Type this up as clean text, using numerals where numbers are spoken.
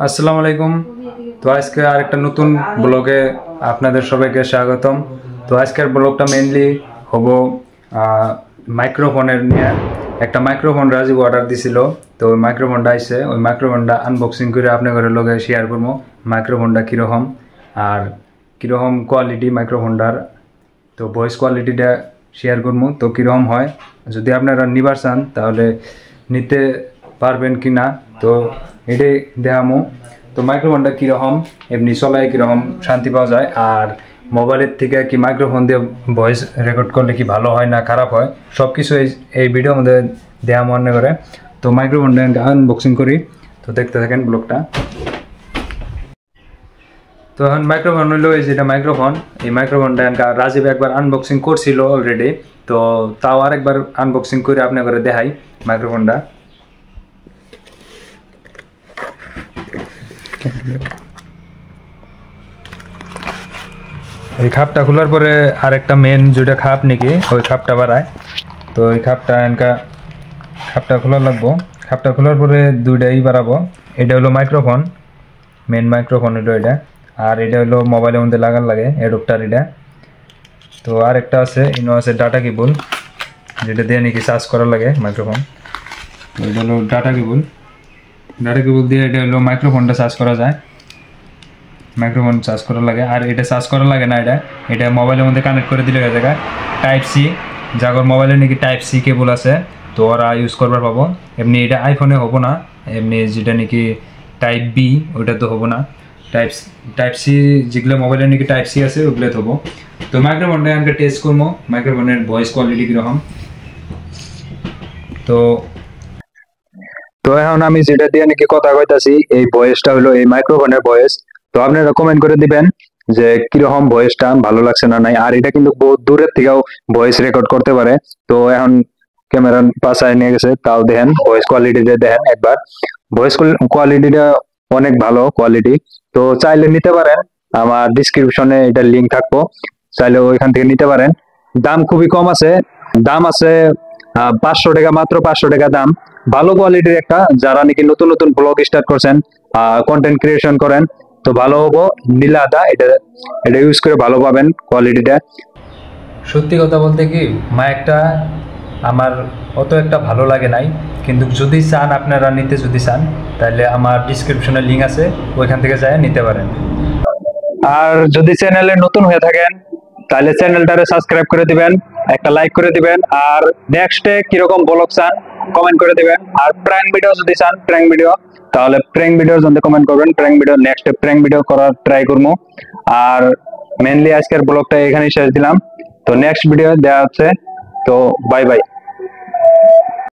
আসসালামু আলাইকুম। তো আজকে আরেকটা নতুন ব্লগে আপনাদের সবাইকে স্বাগতম। তো আজকের ব্লগটা মেইনলি হবো মাইক্রোফোনের নিয়ে। একটা মাইক্রোফোন রাজীব অর্ডার দিছিল, তো ওই মাইক্রোফোনটা আইছে, ওই মাইক্রোফোনটা আনবক্সিং করে আপনাদের লগে শেয়ার করবো মাইক্রোফোনটা কীরকম আর কীরকম কোয়ালিটি মাইক্রোফোনটার। তো ভয়েস কোয়ালিটিটা শেয়ার করবো, তো কীরকম হয়, যদি আপনারা নিবার চান তাহলে নিতে পারবেন কি না, তো এটাই দেখামো। তো মাইক্রোফোনটা কীরকম, এমনি চলায় কীরকম শান্তি পাওয়া যায়, আর মোবাইলের থেকে কি মাইক্রোফোন দিয়ে ভয়েস রেকর্ড করলে কি ভালো হয় না খারাপ হয়, সব কিছু এই ভিডিওর মধ্যে দেওয়া মনে করে। তো মাইক্রোফোনটা আনবক্সিং করি, তো দেখতে থাকেন ব্লগটা। তো এখন মাইক্রোফোন হলো এই যেটা মাইক্রোফোন, এই মাইক্রোফোনটা রাজীব একবার আনবক্সিং করছিল অলরেডি, তো তাও আরেকবার আনবক্সিং করে আপনার করে দেখাই মাইক্রোফোনটা। এই খাপটা খোলার পরে আরেকটা মেন যেটা খাপ নাকি ওই খাপটা বাড়ায়, তো ওই খাপটা খোলা লাগবো। খাপটা খোলার পরে দুইটাই বাড়াবো। এটা হলো মাইক্রোফোন, মেন মাইক্রোফোন হলো এটা, আর এটা হলো মোবাইলের মধ্যে লাগার লাগে অ্যাডাপ্টার এটা। তো আরেকটা আছে, ইনো আছে ডাটা কেবল, যেটা দিয়ে নাকি চার্জ করার লাগে মাইক্রোফোন। এটা হলো ডাটা কেবল দিয়ে এটা হলো মাইক্রোফোনটা চার্জ করা যায়, মাইক্রোফোন চার্জ করা লাগে। আর এটা চার্জ করা লাগে না, এটা মোবাইলের মধ্যে কানেক্ট করে দিলে জায়গা টাইপ সি, যাগর মোবাইলে নাকি টাইপ সি কেবল আছে, তো ওরা ইউজ করবার পাবো। এমনি এটা আইফোনে হবো না, এমনি যেটা নাকি টাইপ বি ওইটা তো হবো না, টাইপ সি যেগুলো মোবাইলে নাকি টাইপ সি আছে ওগুলো তো হবো। তো মাইক্রোফোনটা আমাকে টেস্ট করবো মাইক্রোফোনের ভয়েস কোয়ালিটি কীরকম। তো এখন আমি যেটা দিয়ে নাকি কথা কইতাছি এই ভয়েসটা হলো এই মাইক্রোফোনের ভয়েস। তো আপনারা কমেন্ট করে দিবেন যে কিরকম ভয়েসটা ভালো লাগছে না নাই। আর এটা কিন্তু বহুত দূরের থেকেও ভয়েস রেকর্ড করতে পারে। তো এখন ক্যামেরা পাশায় নিয়ে গেছে, তাও দেখেন ভয়েস কোয়ালিটিটা দেখেন একবার। ভয়েস কোয়ালিটিটা অনেক ভালো কোয়ালিটি। তো চাইলে নিতে পারেন, আমার ডিসক্রিপশনে এটা লিঙ্ক থাকবো, চাইলে ওইখান থেকে নিতে পারেন। দাম খুবই কম আছে, দাম আছে 500 টাকা, মাত্র 500 টাকা দাম। ভালো কোয়ালিটির একটা, যারা নাকি নতুন নতুন ব্লগ স্টার্ট করছেন, কন্টেন্ট ক্রিয়েশন করেন, তো ভালো হবো। নীলাদা এটা ইউজ করে ভালো পাবেন কোয়ালিটিটা। সত্যি কথা বলতে কি মাইকটা আমার অত একটা ভালো লাগে নাই, কিন্তু যদি চান আপনারা নিতে যদি চান তাহলে আমার ডিসক্রিপশনে লিঙ্ক আছে, ওইখান থেকে যায় নিতে পারেন। আর যদি চ্যানেলে নতুন হয়ে থাকেন তাহলে চ্যানেলটারে সাবস্ক্রাইব করে দিবেন, একটা লাইক করে দিবেন, আর নেক্সটে কিরকম ব্লগ চান কমেন্ট করে দিবেন। আর প্র্যাঙ্ক ভিডিও যদি চান প্র্যাঙ্ক ভিডিও, তাহলে প্র্যাঙ্ক ভিডিওর জন্য কমেন্ট করবেন, প্র্যাঙ্ক ভিডিও নেক্সটে প্র্যাঙ্ক ভিডিও করার ট্রাই করবো। আর মেনলি আজকের ব্লগটা এখানেই শেষ দিলাম, তো নেক্সট ভিডিও দেওয়া হচ্ছে। তো বাই বাই।